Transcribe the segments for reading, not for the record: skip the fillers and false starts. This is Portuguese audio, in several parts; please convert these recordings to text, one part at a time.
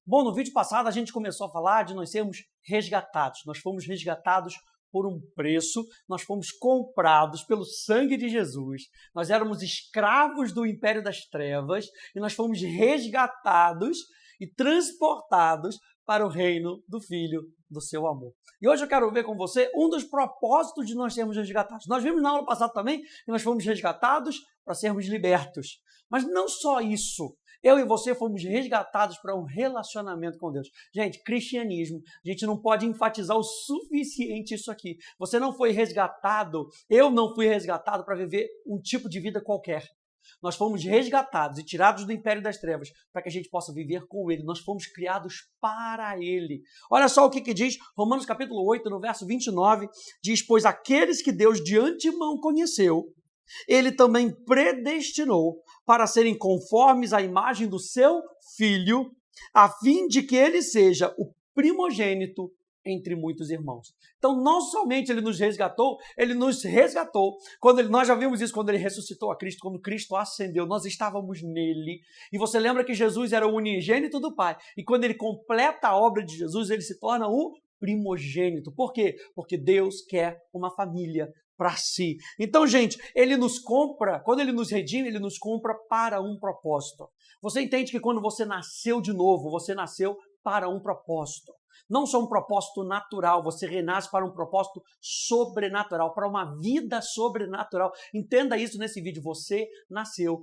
Bom, no vídeo passado a gente começou a falar de nós sermos resgatados. Nós fomos resgatados por um preço, nós fomos comprados pelo sangue de Jesus. Nós éramos escravos do império das trevas e nós fomos resgatados e transportados para o reino do Filho do seu amor. E hoje eu quero ver com você um dos propósitos de nós sermos resgatados. Nós vimos na aula passada também que nós fomos resgatados para sermos libertos. Mas não só isso. Eu e você fomos resgatados para um relacionamento com Deus. Gente, cristianismo, a gente não pode enfatizar o suficiente isso aqui. Você não foi resgatado, eu não fui resgatado para viver um tipo de vida qualquer. Nós fomos resgatados e tirados do império das trevas para que a gente possa viver com Ele. Nós fomos criados para Ele. Olha só o que diz Romanos capítulo 8, no verso 29, diz: pois aqueles que Deus de antemão conheceu, Ele também predestinou para serem conformes à imagem do seu Filho, a fim de que Ele seja o primogênito entre muitos irmãos. Então, não somente Ele nos resgatou nós já vimos isso quando Ele ressuscitou a Cristo, quando Cristo ascendeu, nós estávamos nele. E você lembra que Jesus era o unigênito do Pai. E quando Ele completa a obra de Jesus, Ele se torna o primogênito. Por quê? Porque Deus quer uma família para si. Então, gente, Ele nos compra, quando Ele nos redime, Ele nos compra para um propósito. Você entende que quando você nasceu de novo, você nasceu para um propósito. Não só um propósito natural, você renasce para um propósito sobrenatural, para uma vida sobrenatural. Entenda isso nesse vídeo, você nasceu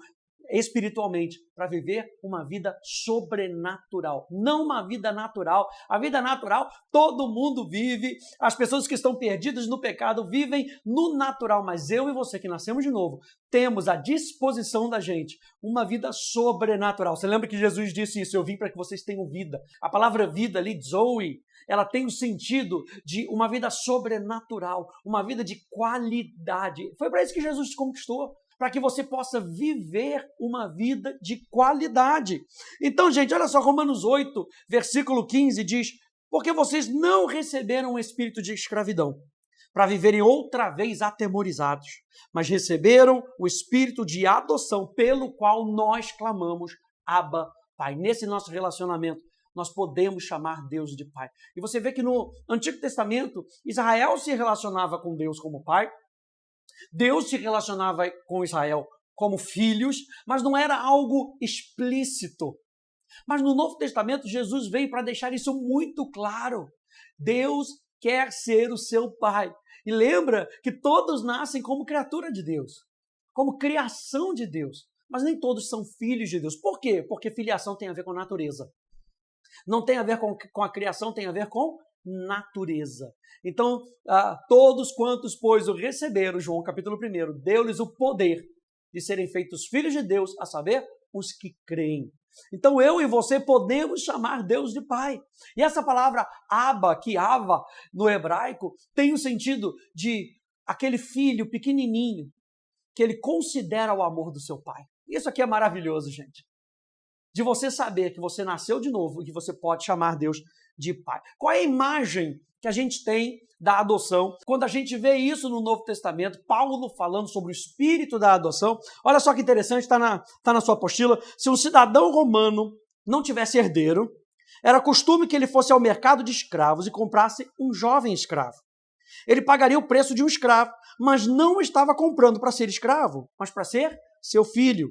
espiritualmente para viver uma vida sobrenatural, não uma vida natural. A vida natural todo mundo vive, as pessoas que estão perdidas no pecado vivem no natural, mas eu e você que nascemos de novo, temos à disposição da gente uma vida sobrenatural. Você lembra que Jesus disse isso: eu vim para que vocês tenham vida. A palavra vida ali, Zoe, ela tem o sentido de uma vida sobrenatural, uma vida de qualidade. Foi para isso que Jesus te conquistou, para que você possa viver uma vida de qualidade. Então, gente, olha só, Romanos 8, versículo 15 diz: porque vocês não receberam um espírito de escravidão para viverem outra vez atemorizados, mas receberam o espírito de adoção, pelo qual nós clamamos, Abba, Pai. Nesse nosso relacionamento, nós podemos chamar Deus de Pai. E você vê que no Antigo Testamento, Israel se relacionava com Deus como Pai, Deus se relacionava com Israel como filhos, mas não era algo explícito. Mas no Novo Testamento, Jesus veio para deixar isso muito claro. Deus quer ser o seu Pai. E lembra que todos nascem como criatura de Deus, como criação de Deus. Mas nem todos são filhos de Deus. Por quê? Porque filiação tem a ver com natureza. Não tem a ver com a criação, tem a ver com natureza. Então, todos quantos, pois, o receberam, João capítulo 1, deu-lhes o poder de serem feitos filhos de Deus, a saber, os que creem. Então, eu e você podemos chamar Deus de Pai. E essa palavra Abba, que Ava, no hebraico, tem o sentido de aquele filho pequenininho que ele considera o amor do seu pai. Isso aqui é maravilhoso, gente. De você saber que você nasceu de novo e que você pode chamar Deus de Pai. Qual é a imagem que a gente tem da adoção? Quando a gente vê isso no Novo Testamento, Paulo falando sobre o espírito da adoção, olha só que interessante, está na sua apostila. Se um cidadão romano não tivesse herdeiro, era costume que ele fosse ao mercado de escravos e comprasse um jovem escravo. Ele pagaria o preço de um escravo, mas não estava comprando para ser escravo, mas para ser seu filho.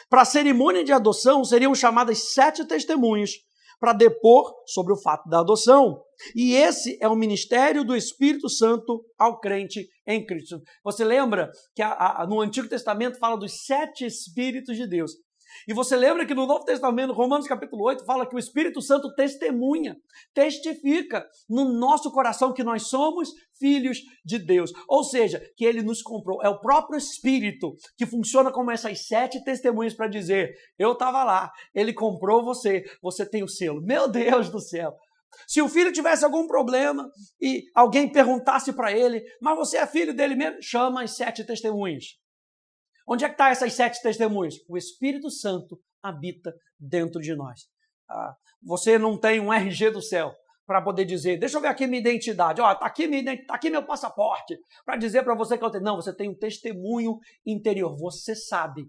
Para a cerimônia de adoção, seriam chamadas 7 testemunhas para depor sobre o fato da adoção. E esse é o ministério do Espírito Santo ao crente em Cristo. Você lembra que no Antigo Testamento fala dos 7 Espíritos de Deus. E você lembra que no Novo Testamento, Romanos capítulo 8, fala que o Espírito Santo testemunha, testifica no nosso coração que nós somos filhos de Deus. Ou seja, que Ele nos comprou. É o próprio Espírito que funciona como essas 7 testemunhas para dizer: eu estava lá, Ele comprou você, você tem o selo. Meu Deus do céu! Se o filho tivesse algum problema e alguém perguntasse para ele: mas você é filho dele mesmo? Chama as 7 testemunhas. Onde é que estão essas 7 testemunhas? O Espírito Santo habita dentro de nós. Você não tem um RG do céu para poder dizer: deixa eu ver aqui minha identidade, está aqui meu passaporte, para dizer para você que eu tenho. Não, você tem um testemunho interior. Você sabe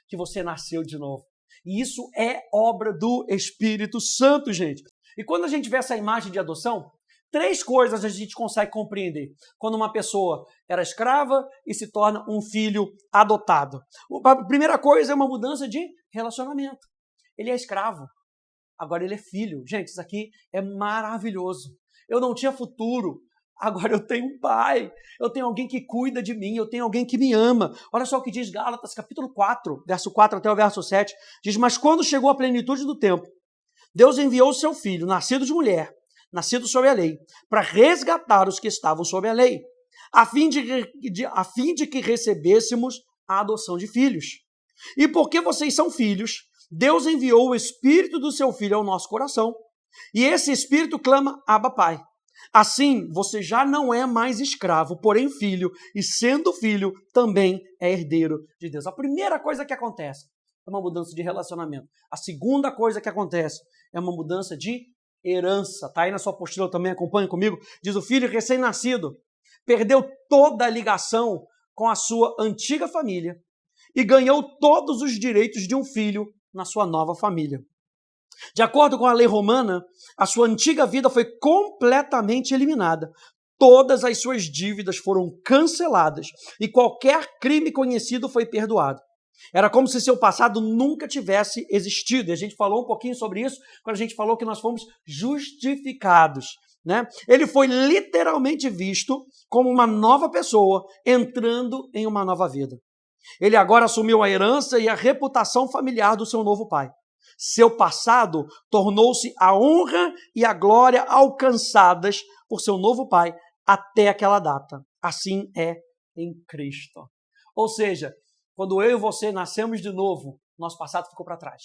que você nasceu de novo. E isso é obra do Espírito Santo, gente. E quando a gente vê essa imagem de adoção, 3 coisas a gente consegue compreender. Quando uma pessoa era escrava e se torna um filho adotado. A primeira coisa é uma mudança de relacionamento. Ele é escravo, agora ele é filho. Gente, isso aqui é maravilhoso. Eu não tinha futuro, agora eu tenho um pai. Eu tenho alguém que cuida de mim, eu tenho alguém que me ama. Olha só o que diz Gálatas, capítulo 4, verso 4 até o verso 7. Diz, mas quando chegou a plenitude do tempo, Deus enviou o seu filho, nascido de mulher, nascido sob a lei, para resgatar os que estavam sob a lei, a fim de que recebêssemos a adoção de filhos. E porque vocês são filhos, Deus enviou o Espírito do seu Filho ao nosso coração, e esse Espírito clama, Abba, Pai. Assim, você já não é mais escravo, porém filho, e sendo filho, também é herdeiro de Deus. A primeira coisa que acontece é uma mudança de relacionamento. A segunda coisa que acontece é uma mudança de herança. Está aí na sua apostila também, acompanha comigo. Diz o filho recém-nascido perdeu toda a ligação com a sua antiga família e ganhou todos os direitos de um filho na sua nova família. De acordo com a lei romana, a sua antiga vida foi completamente eliminada. Todas as suas dívidas foram canceladas e qualquer crime conhecido foi perdoado. Era como se seu passado nunca tivesse existido. E a gente falou um pouquinho sobre isso quando a gente falou que nós fomos justificados, né? Ele foi literalmente visto como uma nova pessoa entrando em uma nova vida. Ele agora assumiu a herança e a reputação familiar do seu novo pai. Seu passado tornou-se a honra e a glória alcançadas por seu novo pai até aquela data. Assim é em Cristo. Ou seja, quando eu e você nascemos de novo, nosso passado ficou para trás.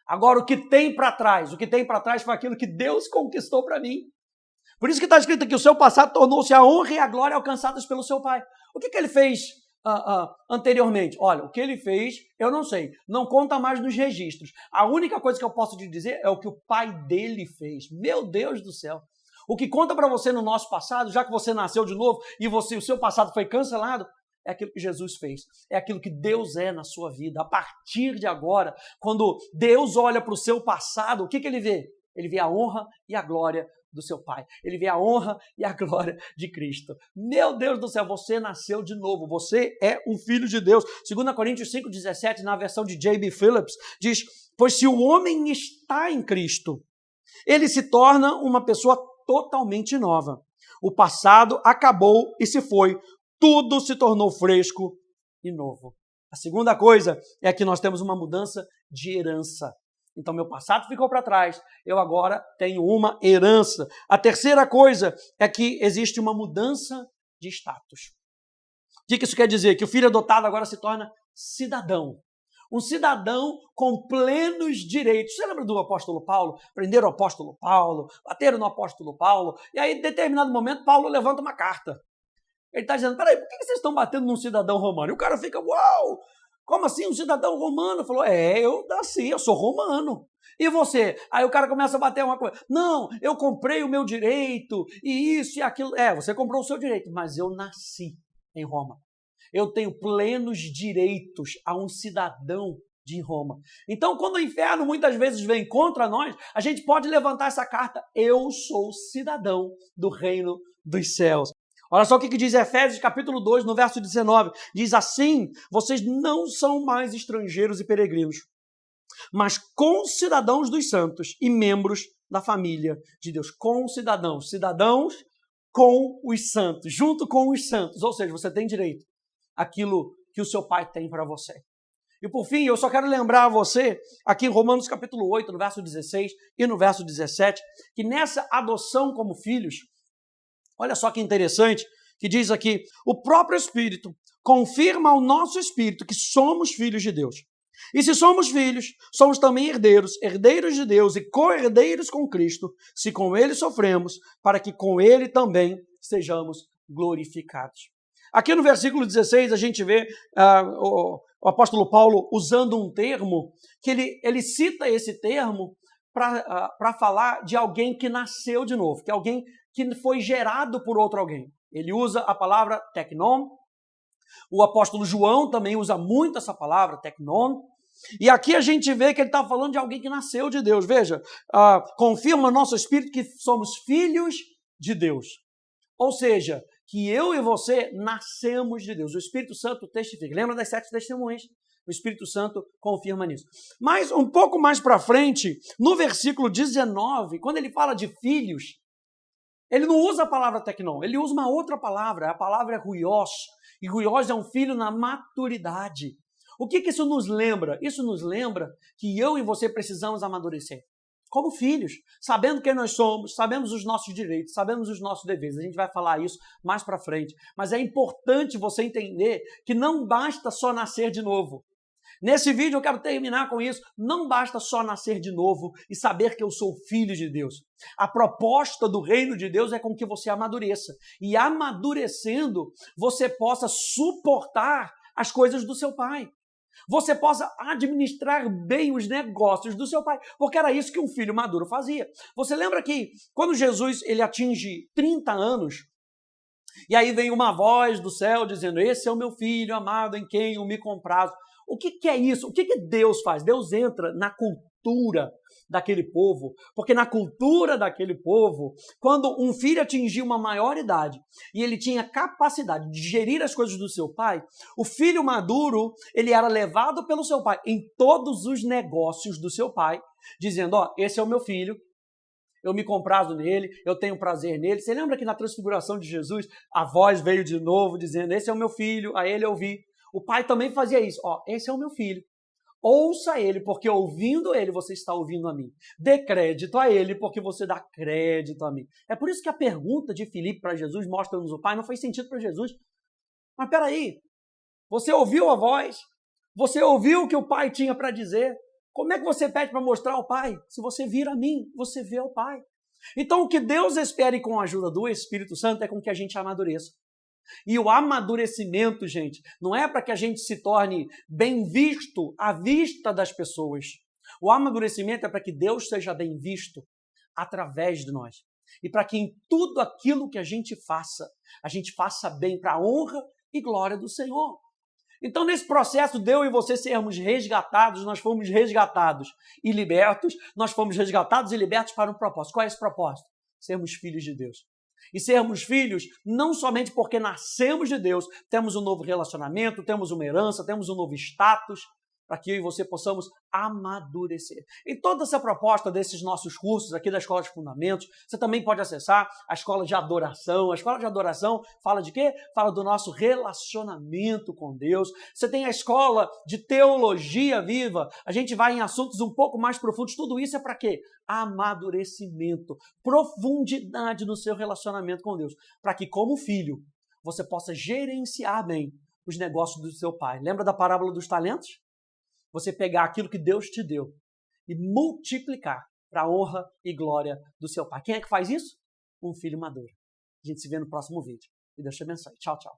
Agora, o que tem para trás? O que tem para trás foi aquilo que Deus conquistou para mim. Por isso que está escrito aqui, o seu passado tornou-se a honra e a glória alcançadas pelo seu pai. O que ele fez anteriormente? Olha, o que ele fez, eu não sei. Não conta mais nos registros. A única coisa que eu posso te dizer é o que o pai dele fez. Meu Deus do céu. O que conta para você no nosso passado, já que você nasceu de novo e o seu passado foi cancelado, é aquilo que Jesus fez. É aquilo que Deus é na sua vida. A partir de agora, quando Deus olha para o seu passado, o que ele vê? Ele vê a honra e a glória do seu Pai. Ele vê a honra e a glória de Cristo. Meu Deus do céu, você nasceu de novo. Você é um filho de Deus. 2 Coríntios 5,17, na versão de J.B. Phillips, diz, pois se o homem está em Cristo, ele se torna uma pessoa totalmente nova. O passado acabou e se foi. Tudo se tornou fresco e novo. A segunda coisa é que nós temos uma mudança de herança. Então, meu passado ficou para trás, eu agora tenho uma herança. A terceira coisa é que existe uma mudança de status. O que isso quer dizer? Que o filho adotado agora se torna cidadão. Um cidadão com plenos direitos. Você lembra do apóstolo Paulo? Prenderam o apóstolo Paulo, bateram no apóstolo Paulo, e aí, em determinado momento, Paulo levanta uma carta. Ele está dizendo, peraí, por que vocês estão batendo num cidadão romano? E o cara fica, uau! Como assim, um cidadão romano? Falou, eu nasci, eu sou romano. E você? Aí o cara começa a bater uma coisa. Não, eu comprei o meu direito, e isso e aquilo. Você comprou o seu direito, mas eu nasci em Roma. Eu tenho plenos direitos a um cidadão de Roma. Então, quando o inferno muitas vezes vem contra nós, a gente pode levantar essa carta. Eu sou cidadão do reino dos céus. Olha só o que diz Efésios capítulo 2, no verso 19. Diz assim, vocês não são mais estrangeiros e peregrinos, mas concidadãos dos santos e membros da família de Deus. Concidadãos, cidadãos com os santos, junto com os santos. Ou seja, você tem direito àquilo que o seu pai tem para você. E por fim, eu só quero lembrar a você, aqui em Romanos capítulo 8, no verso 16 e no verso 17, que nessa adoção como filhos, olha só que interessante, que diz aqui, o próprio Espírito confirma ao nosso Espírito que somos filhos de Deus. E se somos filhos, somos também herdeiros, herdeiros de Deus e co-herdeiros com Cristo, se com Ele sofremos, para que com Ele também sejamos glorificados. Aqui no versículo 16 a gente vê o apóstolo Paulo usando um termo, que ele cita esse termo para falar de alguém que nasceu de novo, que é alguém que foi gerado por outro alguém. Ele usa a palavra teknon. O apóstolo João também usa muito essa palavra, teknon. E aqui a gente vê que ele está falando de alguém que nasceu de Deus. Veja, confirma nosso espírito que somos filhos de Deus. Ou seja, que eu e você nascemos de Deus. O Espírito Santo testifica. Lembra das 7 testemunhas? O Espírito Santo confirma nisso. Mas um pouco mais para frente, no versículo 19, quando ele fala de filhos, ele não usa a palavra tecnon, ele usa uma outra palavra, a palavra é ruios. E ruios é um filho na maturidade. O que isso nos lembra? Isso nos lembra que eu e você precisamos amadurecer. Como filhos, sabendo quem nós somos, sabemos os nossos direitos, sabemos os nossos deveres. A gente vai falar isso mais para frente. Mas é importante você entender que não basta só nascer de novo. Nesse vídeo eu quero terminar com isso. Não basta só nascer de novo e saber que eu sou filho de Deus. A proposta do reino de Deus é com que você amadureça. E amadurecendo, você possa suportar as coisas do seu pai. Você possa administrar bem os negócios do seu pai, porque era isso que um filho maduro fazia. Você lembra que quando Jesus ele atinge 30 anos, e aí vem uma voz do céu dizendo, esse é o meu filho amado em quem eu me comprazo. O que é isso? O que Deus faz? Deus entra na cultura daquele povo, porque na cultura daquele povo, quando um filho atingia uma maior idade e ele tinha capacidade de gerir as coisas do seu pai, o filho maduro, ele era levado pelo seu pai em todos os negócios do seu pai, dizendo, esse é o meu filho, eu me comprazo nele, eu tenho prazer nele. Você lembra que na transfiguração de Jesus, a voz veio de novo dizendo, esse é o meu filho, a ele eu vi. O pai também fazia isso, esse é o meu filho. Ouça ele, porque ouvindo ele, você está ouvindo a mim. Dê crédito a ele, porque você dá crédito a mim. É por isso que a pergunta de Filipe para Jesus, mostra-nos o Pai, não fez sentido para Jesus. Mas peraí, você ouviu a voz? Você ouviu o que o Pai tinha para dizer? Como é que você pede para mostrar ao Pai? Se você vir a mim, você vê ao Pai. Então, o que Deus espera com a ajuda do Espírito Santo é com que a gente amadureça. E o amadurecimento, gente, não é para que a gente se torne bem visto à vista das pessoas. O amadurecimento é para que Deus seja bem visto através de nós. E para que em tudo aquilo que a gente faça bem para a honra e glória do Senhor. Então, nesse processo de eu e você sermos resgatados, nós fomos resgatados e libertos, nós fomos resgatados e libertos para um propósito. Qual é esse propósito? Sermos filhos de Deus. E sermos filhos não somente porque nascemos de Deus, temos um novo relacionamento, temos uma herança, temos um novo status, para que eu e você possamos amadurecer. E toda essa proposta desses nossos cursos aqui da Escola de Fundamentos, você também pode acessar a Escola de Adoração. A Escola de Adoração fala de quê? Fala do nosso relacionamento com Deus. Você tem a Escola de Teologia Viva. A gente vai em assuntos um pouco mais profundos. Tudo isso é para quê? Amadurecimento, profundidade no seu relacionamento com Deus. Para que, como filho, você possa gerenciar bem os negócios do seu pai. Lembra da parábola dos talentos? Você pegar aquilo que Deus te deu e multiplicar para a honra e glória do seu pai. Quem é que faz isso? Um filho maduro. A gente se vê no próximo vídeo. E Deus te abençoe. Tchau, tchau.